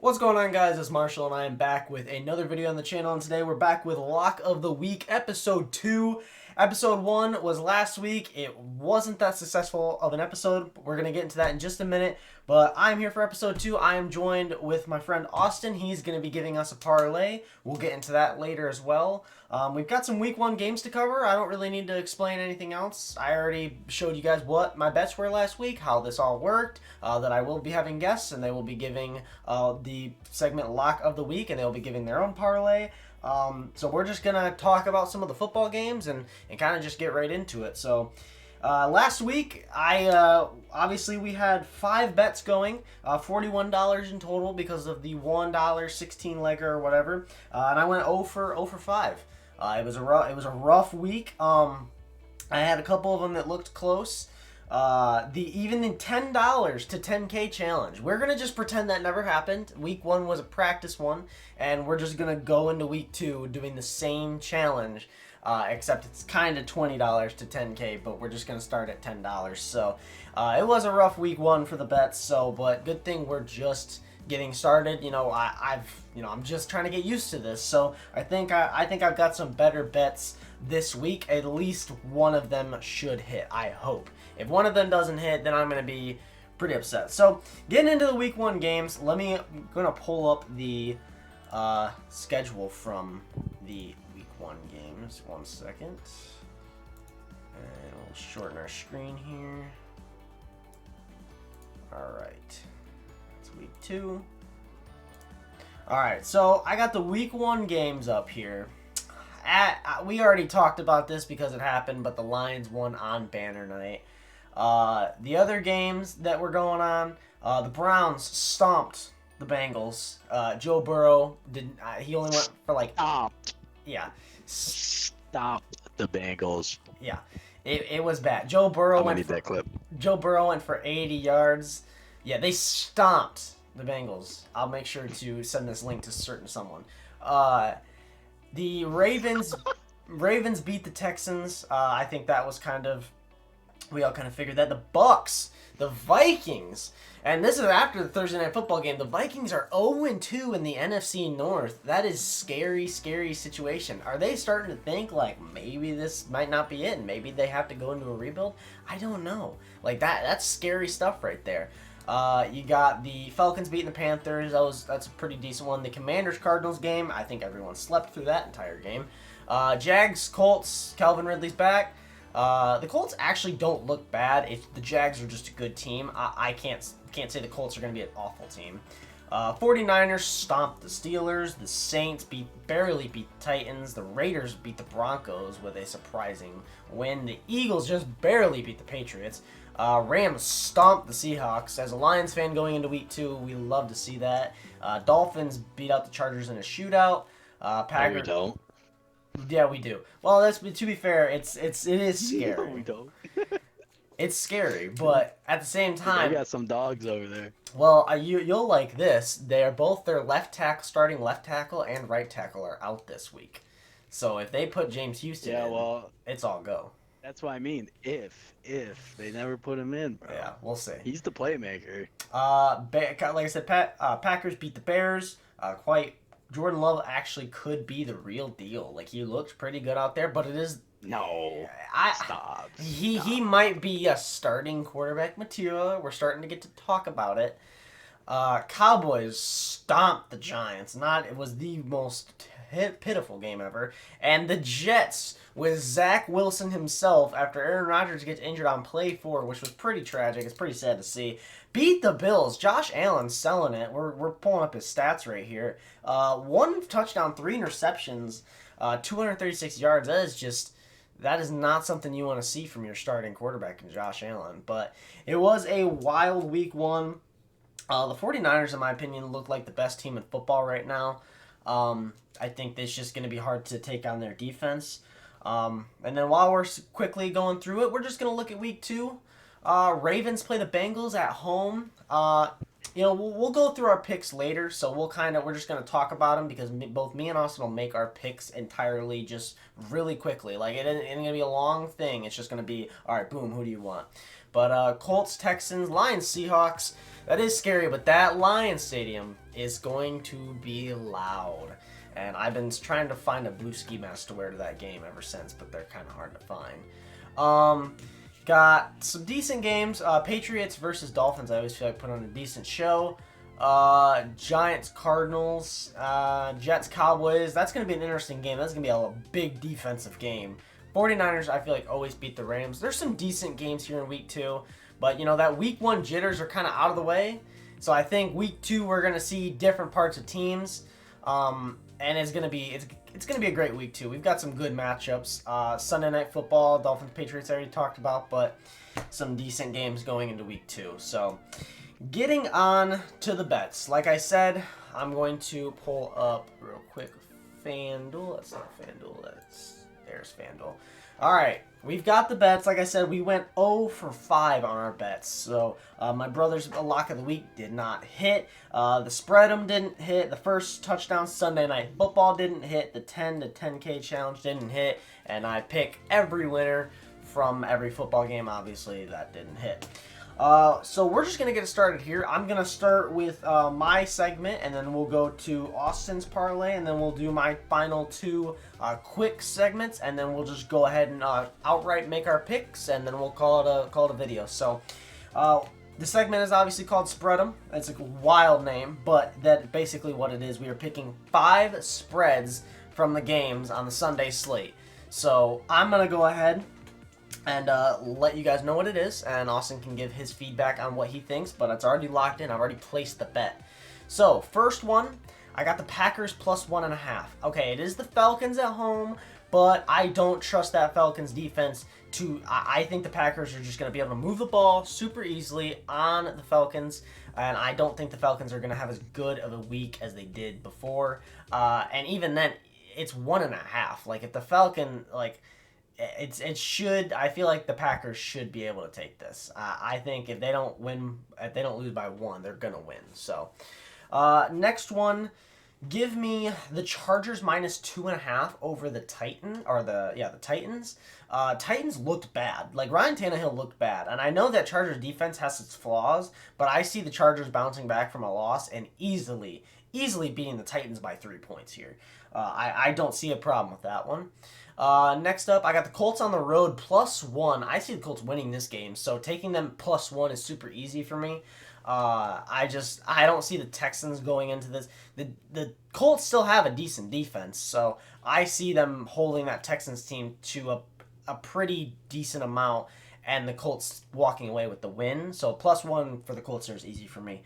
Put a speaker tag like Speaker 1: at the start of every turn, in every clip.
Speaker 1: What's going on, guys? It's Marshall and I am back with another video on the channel, and today we're back with Lock of the Week episode 2. Episode 1 was last week. It wasn't that successful of an episode. We're going to get into that in just a minute, but I'm here for episode 2. I am joined with my friend Austin. He's going to be giving us a parlay. We'll get into that later as well. We've got some week 1 games to cover. I don't really need to explain anything else. I already showed you guys what my bets were last week, how this all worked, that I will be having guests, and they will be giving the segment Lock of the Week, and they'll be giving their own parlay. So we're just going to talk about some of the football games and kind of just get right into it. So last week, obviously we had 5 bets going, $41 in total because of the $1 16-legger or whatever, and I went 0 for 5. It was a rough week. I had a couple of them that looked close. Even the $10 to 10K challenge, we're gonna just pretend that never happened. Week 1 was a practice one, and we're just gonna go into week 2 doing the same challenge, except it's kind of $20 to 10K, but we're just gonna start at $10. So it was a rough week 1 for the bets. But good thing we're just getting started. I'm just trying to get used to this. So I think I've got some better bets this week. At least one of them should hit, I hope. If one of them doesn't hit, then I'm going to be pretty upset. So, getting into the week 1 games, I'm going to pull up the schedule from the week 1 games. 1 second. And we'll shorten our screen here. Alright. That's week 2. Alright, so I got the week 1 games up here. We already talked about this because it happened, but the Lions won on banner night. The other games that were going on, the Browns stomped the Bengals. Joe Burrow he only went for like
Speaker 2: Stopped.
Speaker 1: Yeah.
Speaker 2: Stopped the Bengals.
Speaker 1: Yeah. It was bad. Joe Burrow
Speaker 2: that clip.
Speaker 1: Joe Burrow went for 80 yards. Yeah, they stomped the Bengals. I'll make sure to send this link to someone. The Ravens beat the Texans. I think that was we all kind of figured that. The Bucks, the Vikings, and this is after the Thursday Night Football game. The Vikings are 0-2 in the NFC North. That is scary, scary situation. Are they starting to think like maybe this might not be it? Maybe they have to go into a rebuild? I don't know. Like that's scary stuff right there. You got the Falcons beating the Panthers. That's a pretty decent one. The Commanders-Cardinals game, I think everyone slept through that entire game. Jags-Colts, Calvin Ridley's back. The Colts actually don't look bad. The Jags are just a good team. I can't say the Colts are going to be an awful team. 49ers stomped the Steelers. The Saints barely beat the Titans. The Raiders beat the Broncos with a surprising win. The Eagles just barely beat the Patriots. Rams stomped the Seahawks. As a Lions fan going into week 2, we love to see that. Dolphins beat out the Chargers in a shootout. Packers.
Speaker 2: No, we don't.
Speaker 1: Yeah, we do. Well, to be fair, it is scary.
Speaker 2: No, we don't.
Speaker 1: It's scary, but at the same time,
Speaker 2: I got some dogs over there.
Speaker 1: Well, you'll like this. Their starting left tackle and right tackle are out this week. So if they put James Houston in, it's all go.
Speaker 2: That's what I mean. If they never put him in, bro.
Speaker 1: Yeah, we'll see.
Speaker 2: He's the playmaker.
Speaker 1: Like I said, Packers beat the Bears. Jordan Love actually could be the real deal. Like, he looked pretty good out there, but it is...
Speaker 2: No. Stop.
Speaker 1: He might be a starting quarterback material. We're starting to get to talk about it. Cowboys stomped the Giants. It was the most pitiful game ever. And the Jets, with Zach Wilson himself, after Aaron Rodgers gets injured on play 4, which was pretty tragic. It's pretty sad to see. Beat the Bills. Josh Allen selling it. We're pulling up his stats right here. 1 touchdown, 3 interceptions, 236 yards. That is not something you want to see from your starting quarterback in Josh Allen. But it was a wild week 1. The 49ers, in my opinion, look like the best team in football right now. I think it's just going to be hard to take on their defense. And then while we're quickly going through it, we're just going to look at week 2. Ravens play the Bengals at home. We'll go through our picks later, so we're just going to talk about them because both me and Austin will make our picks entirely just really quickly. Like, it ain't going to be a long thing. It's just going to be, all right, boom, who do you want? But Colts, Texans, Lions, Seahawks. That is scary, but that Lions Stadium is going to be loud. And I've been trying to find a blue ski mask to wear to that game ever since, but they're kind of hard to find. Got some decent games. Patriots versus Dolphins. I always feel like put on a decent show. Giants, Cardinals, Jets, Cowboys. That's going to be an interesting game. That's going to be a big defensive game. 49ers, I feel like, always beat the Rams. There's some decent games here in week 2. But, you know, that week 1 jitters are kind of out of the way. So I think week 2 we're going to see different parts of teams. And it's going to be a great week 2. We've got some good matchups. Sunday Night Football, Dolphins, Patriots I already talked about. But some decent games going into week 2. So getting on to the bets. Like I said, I'm going to pull up real quick FanDuel. That's not FanDuel. There's FanDuel. All right. We've got the bets. Like I said, we went 0 for 5 on our bets. So my brother's lock of the week did not hit. The spread 'em didn't hit. The first touchdown Sunday Night Football didn't hit. The 10 to 10K challenge didn't hit. And I pick every winner from every football game. Obviously, that didn't hit. So we're just going to get started here. I'm going to start with my segment, and then we'll go to Austin's parlay, and then we'll do my final 2 quick segments, and then we'll just go ahead and outright make our picks, and then we'll call it a video. So the segment is obviously called Spread 'em. It's a wild name, but that basically what it is. We are picking 5 spreads from the games on the Sunday slate. So I'm going to go ahead and let you guys know what it is, and Austin can give his feedback on what he thinks, but it's already locked in. I've already placed the bet. So, first one, I got the Packers plus 1.5. Okay, it is the Falcons at home, but I don't trust that Falcons defense I think the Packers are just going to be able to move the ball super easily on the Falcons, and I don't think the Falcons are going to have as good of a week as they did before, and even then, it's 1.5. Like, if the Falcon, like, I feel like the Packers should be able to take this. I think if they don't lose by 1, they're gonna win. So, next one, give me the Chargers minus 2.5 over the Titans. Titans looked bad. Like, Ryan Tannehill looked bad, and I know that Chargers defense has its flaws, but I see the Chargers bouncing back from a loss and easily beating the Titans by 3 points here. I don't see a problem with that one. Next up, I got the Colts on the road plus 1. I see the Colts winning this game, so taking them plus 1 is super easy for me. I don't see the Texans going into this. The Colts still have a decent defense, so I see them holding that Texans team to a pretty decent amount, and the Colts walking away with the win. So plus 1 for the Colts is easy for me.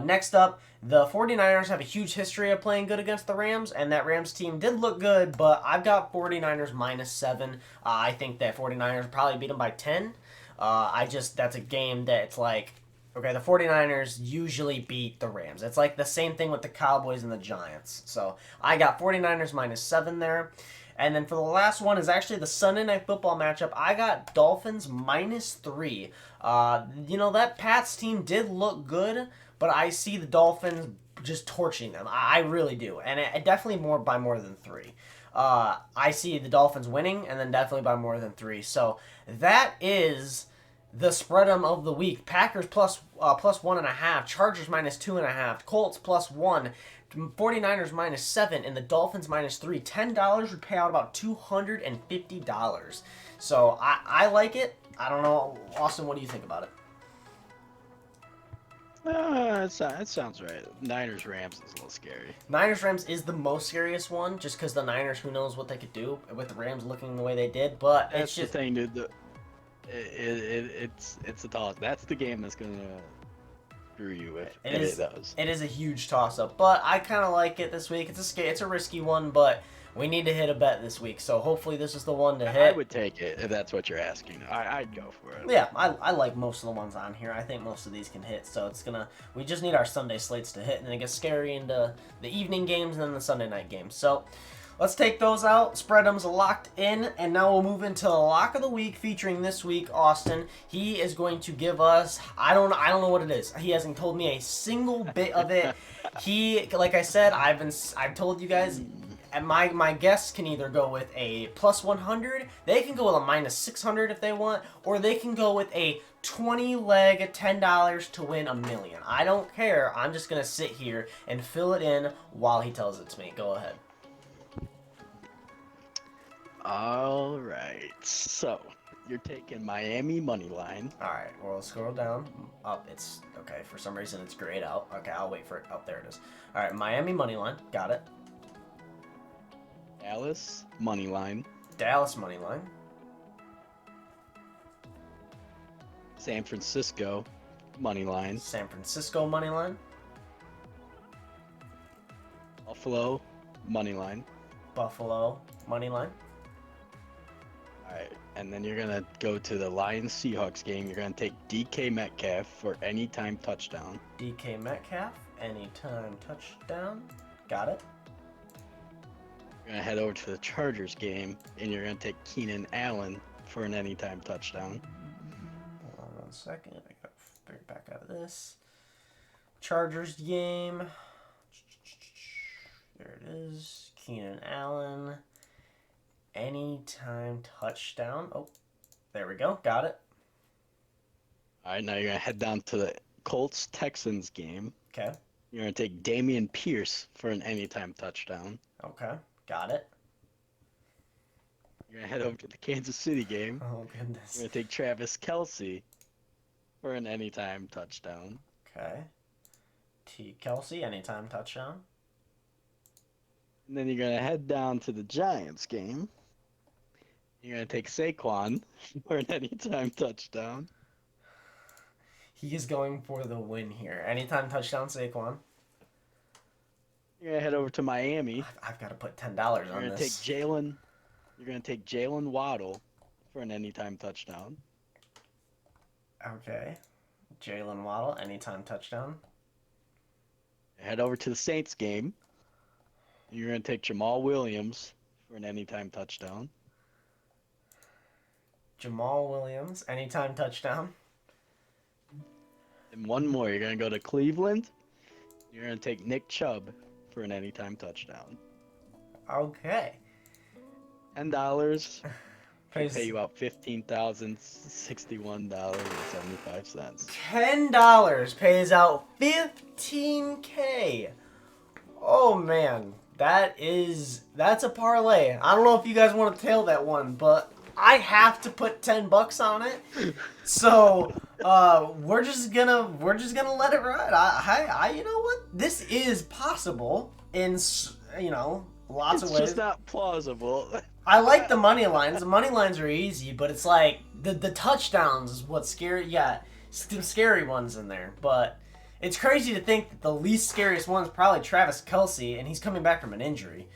Speaker 1: Next up, the 49ers have a huge history of playing good against the Rams, and that Rams team did look good, but I've got 49ers minus 7. I think that 49ers probably beat them by 10. That's a game that it's like, okay, the 49ers usually beat the Rams. It's like the same thing with the Cowboys and the Giants. So I got 49ers minus 7 there. And then for the last one is actually the Sunday Night Football matchup. I got Dolphins minus 3. That Pats team did look good, but I see the Dolphins just torching them. I really do. And it definitely by more than 3. I see the Dolphins winning, and then definitely by more than 3. So that is the spread 'em of the week. Packers plus 1.5. Chargers minus 2.5. Colts plus 1. 49ers minus 7. And the Dolphins minus 3. $10 would pay out about $250. So I like it. I don't know. Austin, what do you think about it?
Speaker 2: It sounds right. Niners-Rams is a little scary.
Speaker 1: Niners-Rams is the most scariest one, just because the Niners, who knows what they could do with the Rams looking the way they did. But
Speaker 2: That's
Speaker 1: it's just
Speaker 2: the thing, dude. It's a toss. That's the game that's gonna screw you if it does.
Speaker 1: It is a huge toss-up, but I kind of like it this week. It's a risky one, but we need to hit a bet this week, so hopefully this is the one to hit.
Speaker 2: I would take it if that's what you're asking. I'd go for it.
Speaker 1: Yeah, I like most of the ones on here. I think most of these can hit, so we just need our Sunday slates to hit, and then it gets scary into the evening games and then the Sunday night games. So let's take those out. Spread'em's locked in, and now we'll move into the lock of the week featuring this week Austin. He is going to give us I don't know what it is. He hasn't told me a single bit of it. Like I said, I've told you guys. And my guests can either go with a plus 100, they can go with a minus 600 if they want, or they can go with a 20 leg $10 to win $1 million. I don't care. I'm just going to sit here and fill it in while he tells it to me. Go ahead.
Speaker 2: All right. So you're taking Miami money line.
Speaker 1: All right. Well, scroll down. Up. It's okay. For some reason, it's grayed out. Okay, I'll wait for it. Oh, there it is. All right. Miami money line. Got it.
Speaker 2: Dallas money line.
Speaker 1: Dallas money line.
Speaker 2: San Francisco money line.
Speaker 1: San Francisco money line.
Speaker 2: Buffalo money line.
Speaker 1: Buffalo money line.
Speaker 2: All right, and then you're gonna go to the Lions Seahawks game. You're gonna take DK Metcalf for anytime touchdown.
Speaker 1: DK Metcalf anytime touchdown. Got it.
Speaker 2: You're gonna head over to the Chargers game, and you're gonna take Keenan Allen for an anytime touchdown.
Speaker 1: Hold on 1 second. I gotta bring it back out of this. Chargers game. There it is. Keenan Allen. Anytime touchdown. Oh, there we go. Got it.
Speaker 2: All right, now you're gonna head down to the Colts Texans game.
Speaker 1: Okay.
Speaker 2: You're gonna take Dameon Pierce for an anytime touchdown.
Speaker 1: Okay. Got it.
Speaker 2: You're gonna head over to the Kansas City game.
Speaker 1: Oh, goodness.
Speaker 2: You're gonna take Travis Kelce for an anytime touchdown.
Speaker 1: Okay. T. Kelsey, anytime touchdown.
Speaker 2: And then you're gonna head down to the Giants game. You're gonna take Saquon for an anytime touchdown.
Speaker 1: He is going for the win here. Anytime touchdown, Saquon.
Speaker 2: You're gonna head over to Miami.
Speaker 1: I've got to put $10
Speaker 2: You're
Speaker 1: on
Speaker 2: gonna
Speaker 1: this.
Speaker 2: take Jalen. You're gonna take Jalen Waddle for an anytime touchdown.
Speaker 1: Okay. Jalen Waddle, anytime touchdown.
Speaker 2: Head over to the Saints game. You're gonna take Jamal Williams for an anytime touchdown.
Speaker 1: Jamal Williams, anytime touchdown.
Speaker 2: And one more. You're gonna go to Cleveland. You're gonna take Nick Chubb for an anytime touchdown.
Speaker 1: Okay.
Speaker 2: $10.
Speaker 1: Pays
Speaker 2: Pay you out $15,061.75.
Speaker 1: $10 pays out $15K. Oh man, that's a parlay. I don't know if you guys want to tail that one, but I have to put $10 on it. So we're just gonna let it ride. I you know what? This is possible in lots of ways.
Speaker 2: It's just not plausible.
Speaker 1: I like the money lines. The money lines are easy, but it's like the touchdowns is what's scary. Yeah, some scary ones in there, but it's crazy to think that the least scariest one is probably Travis Kelce, and he's coming back from an injury.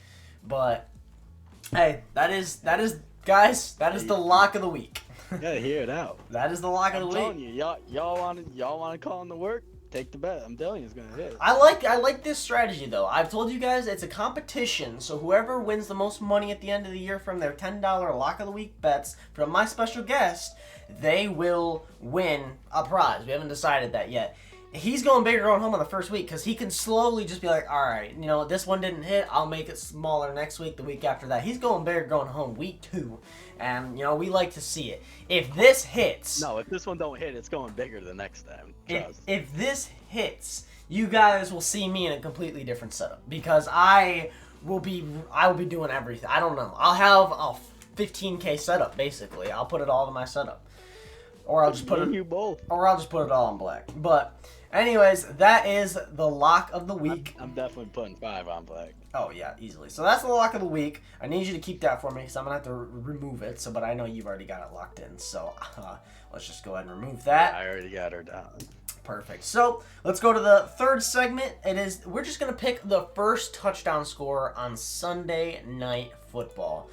Speaker 1: But hey, that is guys, that is the lock of the week.
Speaker 2: You gotta hear it out.
Speaker 1: That is the lock of the
Speaker 2: I'm
Speaker 1: week.
Speaker 2: telling you, y'all want to call in the work? Take the bet. I'm telling you, it's gonna hit.
Speaker 1: I like this strategy though. I've told you guys it's a competition, so whoever wins the most money at the end of the year from their $10 lock of the week bets from my special guest, they will win a prize. We haven't decided that yet. He's going big or going home on the first week because he can slowly just be like, all right, this one didn't hit. I'll make it smaller next week, the week after that. He's going big or going home week 2. And, we like to see it. If this hits...
Speaker 2: No, if this one don't hit, it's going bigger the next time.
Speaker 1: If this hits, you guys will see me in a completely different setup. Because I will be doing everything. I don't know. I'll have a 15K setup, basically. I'll put it all to my setup. Or I'll just put it...
Speaker 2: You both.
Speaker 1: Or I'll just put it all in black. But... anyways, that is the lock of the week.
Speaker 2: I'm definitely putting 5 on black.
Speaker 1: Oh, yeah, easily. So that's the lock of the week. I need you to keep that for me because I'm going to have to remove it. But I know you've already got it locked in. So let's just go ahead and remove that.
Speaker 2: Yeah, I already got her down.
Speaker 1: Perfect. So let's go to the third segment. We're just going to pick the first touchdown scorer on Sunday Night Football.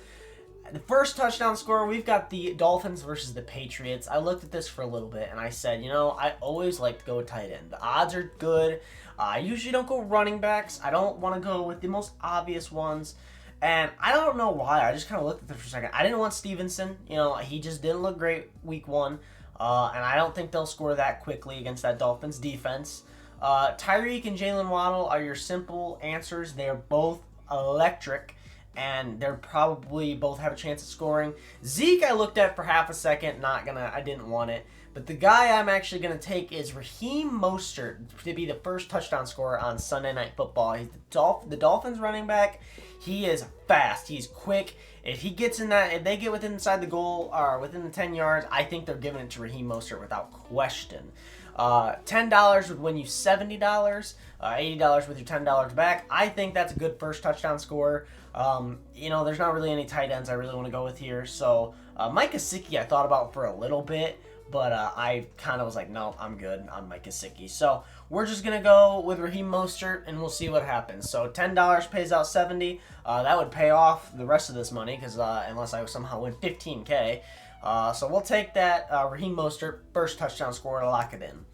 Speaker 1: The first touchdown scorer, we've got the Dolphins versus the Patriots. I looked at this for a little bit, and I said, I always like to go tight end. The odds are good. I usually don't go running backs. I don't want to go with the most obvious ones. And I don't know why. I just kind of looked at this for a second. I didn't want Stevenson. He just didn't look great week 1. And I don't think they'll score that quickly against that Dolphins defense. Tyreek and Jalen Waddle are your simple answers. They're both electric. And they're probably both have a chance of scoring. Zeke I looked at for half a second. I didn't want it. But the guy I'm actually going to take is Raheem Mostert to be the first touchdown scorer on Sunday Night Football. He's the Dolphins running back. He is fast. He's quick. If he gets in that, if they get within inside the goal or within the 10 yards, I think they're giving it to Raheem Mostert without question. $10 would win you $70. $80 with your $10 back. I think that's a good first touchdown score. There's not really any tight ends I really want to go with here. So Mike Gesicki I thought about for a little bit, but I kind of was like, no, I'm good on Mike Gesicki. So we're just going to go with Raheem Mostert, and we'll see what happens. So $10 pays out $70. That would pay off the rest of this money, because unless I somehow win $15K. So we'll take that Raheem Mostert first touchdown score to lock it in.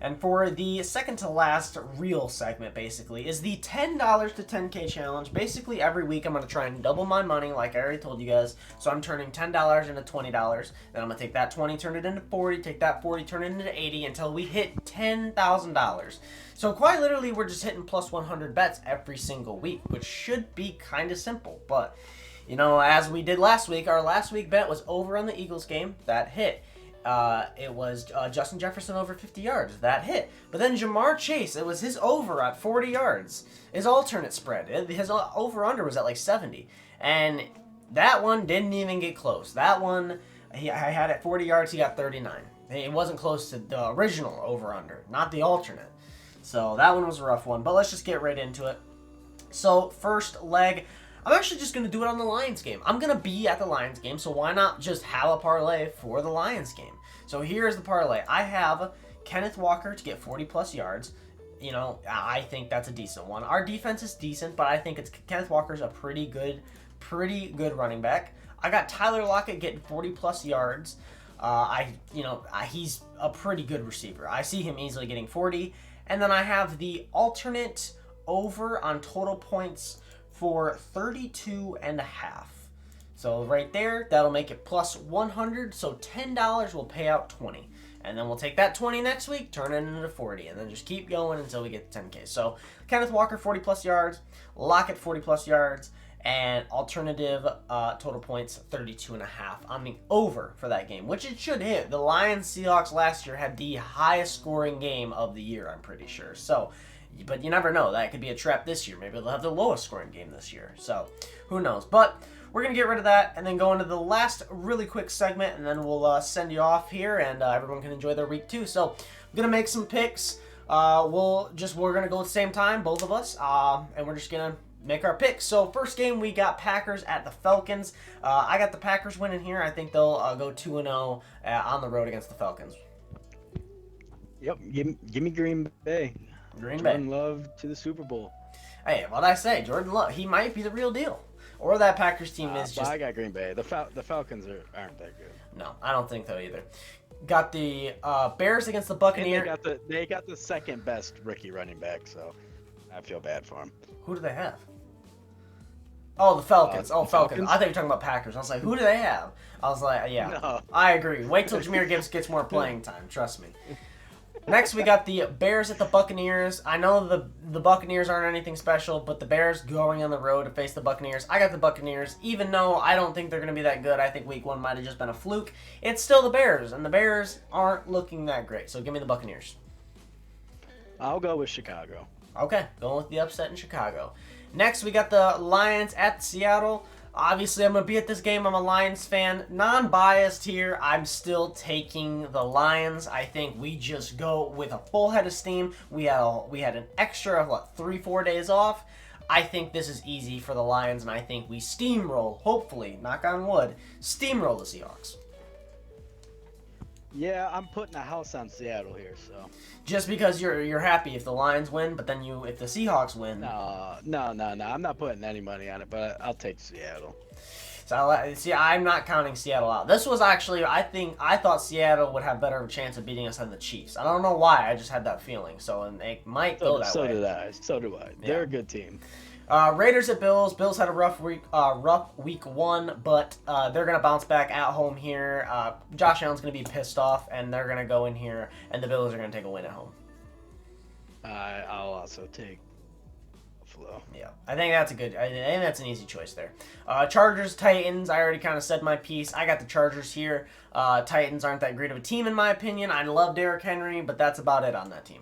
Speaker 1: And for the second to last real segment, basically, is the $10 to 10K challenge. Basically, every week I'm going to try and double my money, like I already told you guys. So I'm turning $10 into $20. Then I'm going to take that 20, turn it into 40, take that 40, turn it into 80, until we hit $10,000. So quite literally, we're just hitting plus 100 bets every single week, which should be kind of simple. But, as we did last week, our last week bet was over on the Eagles game. That hit. It was Justin Jefferson over 50 yards. That hit. But then Jamar Chase, it was his over at 40 yards. His alternate spread. His over-under was at like 70. And that one didn't even get close. That one, I had at 40 yards, he got 39. It wasn't close to the original over-under, not the alternate. So that one was a rough one. But let's just get right into it. So first leg, I'm actually just going to do it on the Lions game. I'm going to be at the Lions game, so why not just have a parlay for the Lions game? So here's the parlay. I have Kenneth Walker to get 40-plus yards. I think that's a decent one. Our defense is decent, but I think Kenneth Walker's a pretty good running back. I got Tyler Lockett getting 40-plus yards. He's a pretty good receiver. I see him easily getting 40. And then I have the alternate over on total points for 32.5. So right there, that'll make it plus 100. So $10 will pay out 20. And then we'll take that 20 next week, turn it into 40, and then just keep going until we get to 10K. So Kenneth Walker, 40-plus yards, Lockett, 40-plus yards, and alternative total points, 32.5 on the over for that game, which it should hit. The Lions-Seahawks last year had the highest scoring game of the year, I'm pretty sure. So, but you never know. That could be a trap this year. Maybe they'll have the lowest scoring game this year. So, who knows? But we're going to get rid of that and then go into the last really quick segment, and then we'll send you off here, and everyone can enjoy their week too. So, I'm going to make some picks. We're going to go at the same time, both of us, and we're just going to make our picks. So, first game, we got Packers at the Falcons. I got the Packers winning here. I think they'll go 2-0 on the road against the Falcons.
Speaker 2: Yep, give me Green Bay. Jordan Love to the Super Bowl.
Speaker 1: Hey, what'd I say? Jordan Love. He might be the real deal. Or that Packers team is just...
Speaker 2: I got Green Bay. The Falcons aren't that good.
Speaker 1: No, I don't think so either. Got the Bears against the Buccaneers.
Speaker 2: They got the second best rookie running back, so I feel bad for him.
Speaker 1: Who do they have? Oh, the Falcons. Falcons. I thought you were talking about Packers. I was like, who do they have? I was like, yeah, no. I agree. Wait till Jahmyr Gibbs gets more playing time. Trust me. Next, we got the Bears at the Buccaneers. I know the Buccaneers aren't anything special, but the Bears going on the road to face the Buccaneers. I got the Buccaneers, even though I don't think they're going to be that good. I think week one might have just been a fluke. It's still the Bears, and the Bears aren't looking that great. So give me the Buccaneers.
Speaker 2: I'll go with Chicago.
Speaker 1: Okay, going with the upset in Chicago. Next, we got the Lions at Seattle. Obviously, I'm going to be at this game. I'm a Lions fan. Non-biased here. I'm still taking the Lions. I think we just go with a full head of steam. We had an extra of, 3-4 days off. I think this is easy for the Lions, and I think we steamroll, hopefully, knock on wood, steamroll the Seahawks.
Speaker 2: Yeah, I'm putting a house on Seattle here, so.
Speaker 1: Just because you're happy if the Lions win, but then if the Seahawks win.
Speaker 2: No. I'm not putting any money on it, but I'll take Seattle.
Speaker 1: So see, I'm not counting Seattle out. This was actually, I thought Seattle would have better chance of beating us than the Chiefs. I don't know why. I just had that feeling. So and it might go that way.
Speaker 2: So do I. They're a good team.
Speaker 1: Raiders at Bills. Bills had a rough week one, but they're going to bounce back at home here. Josh Allen's going to be pissed off, and they're going to go in here, and the Bills are going to take a win at home.
Speaker 2: I'll also take Buffalo.
Speaker 1: Yeah, I think that's a good. I think that's an easy choice there. Chargers, Titans. I already kind of said my piece. I got the Chargers here. Titans aren't that great of a team in my opinion. I love Derrick Henry, but that's about it on that team.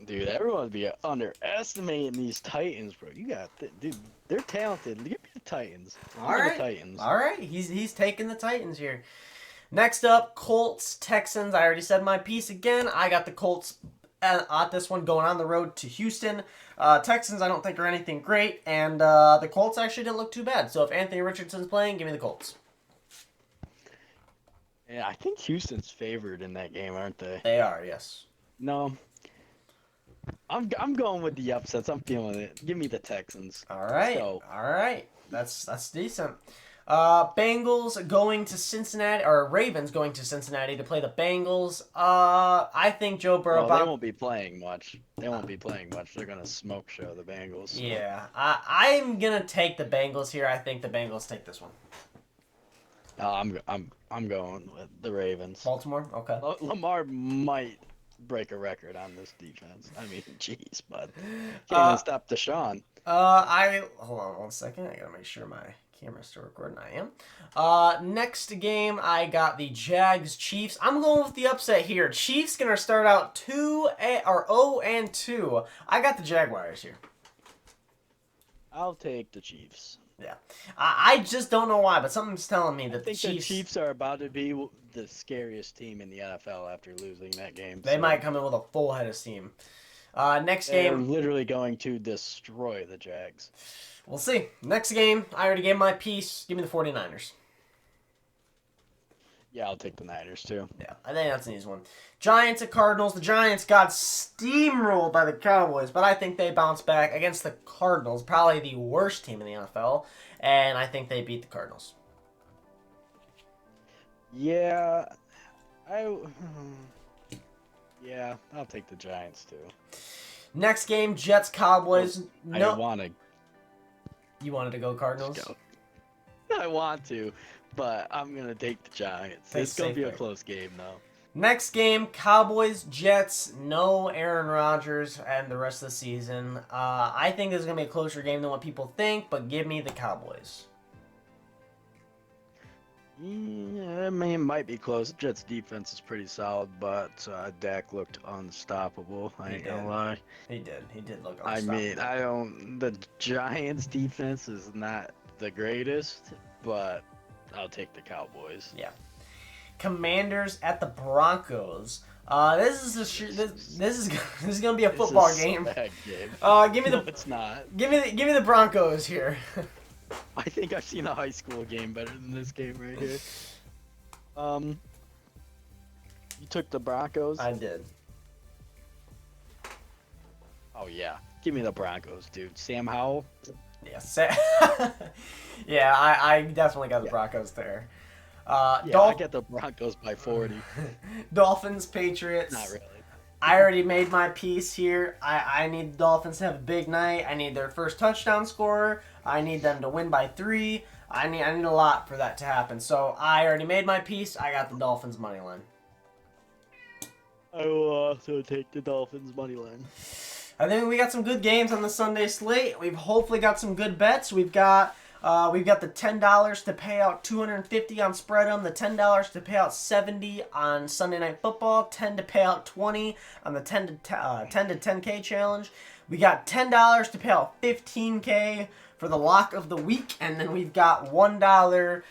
Speaker 2: Dude, everyone be underestimating these Titans, bro. You got, dude, they're talented. Give me the Titans.
Speaker 1: All
Speaker 2: Give me
Speaker 1: right,
Speaker 2: the Titans.
Speaker 1: all right. He's taking the Titans here. Next up, Colts, Texans. I already said my piece again. I got the Colts at this one going on the road to Houston. Texans, I don't think are anything great, and the Colts actually didn't look too bad. So if Anthony Richardson's playing, give me the Colts.
Speaker 2: Yeah, I think Houston's favored in that game, aren't they?
Speaker 1: They are, yes.
Speaker 2: No. I'm going with the upsets. I'm feeling it. Give me the Texans.
Speaker 1: All right,
Speaker 2: So,
Speaker 1: all right. That's decent. Bengals going to Cincinnati, or Ravens going to Cincinnati to play the Bengals. I think Joe Burrow.
Speaker 2: well, they won't be playing much. They won't be playing much. They're gonna smoke show the Bengals. So.
Speaker 1: Yeah, I'm gonna take the Bengals here. I think the Bengals take this one.
Speaker 2: I'm going with the Ravens.
Speaker 1: Baltimore, okay.
Speaker 2: Lamar might break a record on this defense. I mean, jeez, but can't
Speaker 1: Uh,
Speaker 2: even stop Deshaun.
Speaker 1: Hold on 1 second. I gotta make sure my camera's still recording. I am. Next game, I got the Jags Chiefs. I'm going with the upset here. Chiefs gonna start out 0-2. I got the Jaguars here.
Speaker 2: I'll take the Chiefs.
Speaker 1: Yeah, I just don't know why, but something's telling me that
Speaker 2: I think
Speaker 1: the
Speaker 2: the Chiefs are about to be the scariest team in the NFL after losing that game.
Speaker 1: They might come in with a full head of steam. Next
Speaker 2: They're
Speaker 1: game,
Speaker 2: literally going to destroy the Jags.
Speaker 1: we'll see. Next game, I already gave my piece. Give me the 49ers.
Speaker 2: Yeah, I'll take the Niners too.
Speaker 1: Yeah, I think that's an easy one. Giants at Cardinals. The Giants got steamrolled by the Cowboys, but I think they bounced back against the Cardinals, probably the worst team in the NFL, and I think they beat the Cardinals.
Speaker 2: Yeah, yeah, I'll take the Giants too.
Speaker 1: Next game, Jets Cowboys.
Speaker 2: I
Speaker 1: No,
Speaker 2: want to
Speaker 1: you wanted to go Cardinals?
Speaker 2: go. I want to, but I'm gonna take the Giants.
Speaker 1: Take
Speaker 2: It's gonna be a
Speaker 1: safe
Speaker 2: close game though.
Speaker 1: Next game, Cowboys, Jets, no Aaron Rodgers and the rest of the season. I think this is going to be a closer game than what people think, but give me the Cowboys.
Speaker 2: Yeah, I mean, it might be close. Jets defense is pretty solid, but Dak looked unstoppable. I ain't gonna lie.
Speaker 1: He did. He did look
Speaker 2: I
Speaker 1: unstoppable.
Speaker 2: mean, the Giants defense is not the greatest, but I'll take the Cowboys.
Speaker 1: Yeah. Commanders at the Broncos. This is gonna be a football
Speaker 2: This is
Speaker 1: game.
Speaker 2: a bad game.
Speaker 1: Give me
Speaker 2: No,
Speaker 1: the
Speaker 2: it's not.
Speaker 1: give me the Broncos here.
Speaker 2: I think I've seen a high school game better than this game right here. You took the Broncos?
Speaker 1: I did.
Speaker 2: Oh yeah, give me the Broncos, dude. Sam Howell.
Speaker 1: Yes. Yeah, I definitely got the
Speaker 2: Yeah.
Speaker 1: Broncos there.
Speaker 2: Yeah, I get the Broncos by 40.
Speaker 1: Dolphins, Patriots.
Speaker 2: Not really.
Speaker 1: I already made my piece here. I need the Dolphins to have a big night. I need their first touchdown scorer. I need them to win by 3. I need a lot for that to happen. So I already made my piece. I got the Dolphins money line.
Speaker 2: I will also take the Dolphins money line.
Speaker 1: I think we got some good games on the Sunday slate. We've hopefully got some good bets. We've got the $10 to pay out $250 on Spread'em, the $10 to pay out $70 on Sunday Night Football, $10 to pay out $20 on the 10 to 10K challenge. We got $10 to pay out $15K for the lock of the week, and then we've got $1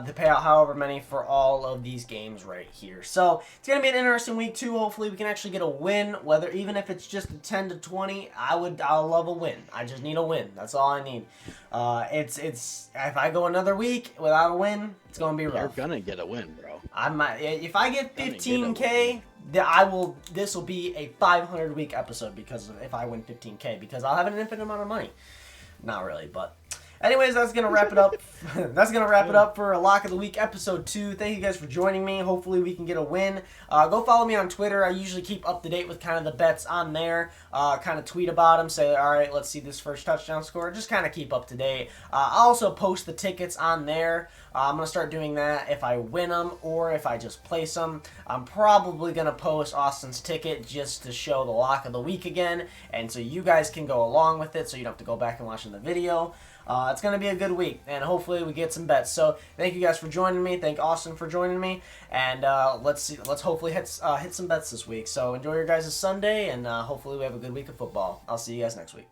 Speaker 1: to pay out however many for all of these games right here. So it's gonna be an interesting week too. Hopefully we can actually get a win, whether even if it's just a 10 to 20. I'll love a win. I just need a win. That's all I need. It's if I go another week without a win, it's gonna be rough.
Speaker 2: You're gonna get a win, bro.
Speaker 1: If I get
Speaker 2: Gonna get a
Speaker 1: 15K, this will be a 500 week episode because if I win 15K, because I'll have an infinite amount of money. Not really, but Anyways, that's gonna wrap it up. That's gonna wrap it up for a Lock of the Week episode 2. Thank you guys for joining me. Hopefully we can get a win. Go follow me on Twitter. I usually keep up to date with kind of the bets on there. Kind of tweet about them. Say, all right, let's see this first touchdown score. Just kind of keep up to date. I also post the tickets on there. I'm gonna start doing that if I win them or if I just place them. I'm probably gonna post Austin's ticket just to show the Lock of the Week again, and so you guys can go along with it, so you don't have to go back and watch the video. It's going to be a good week, and hopefully we get some bets. So thank you guys for joining me. Thank Austin for joining me, and let's hopefully hit some bets this week. So enjoy your guys' Sunday, and hopefully we have a good week of football. I'll see you guys next week.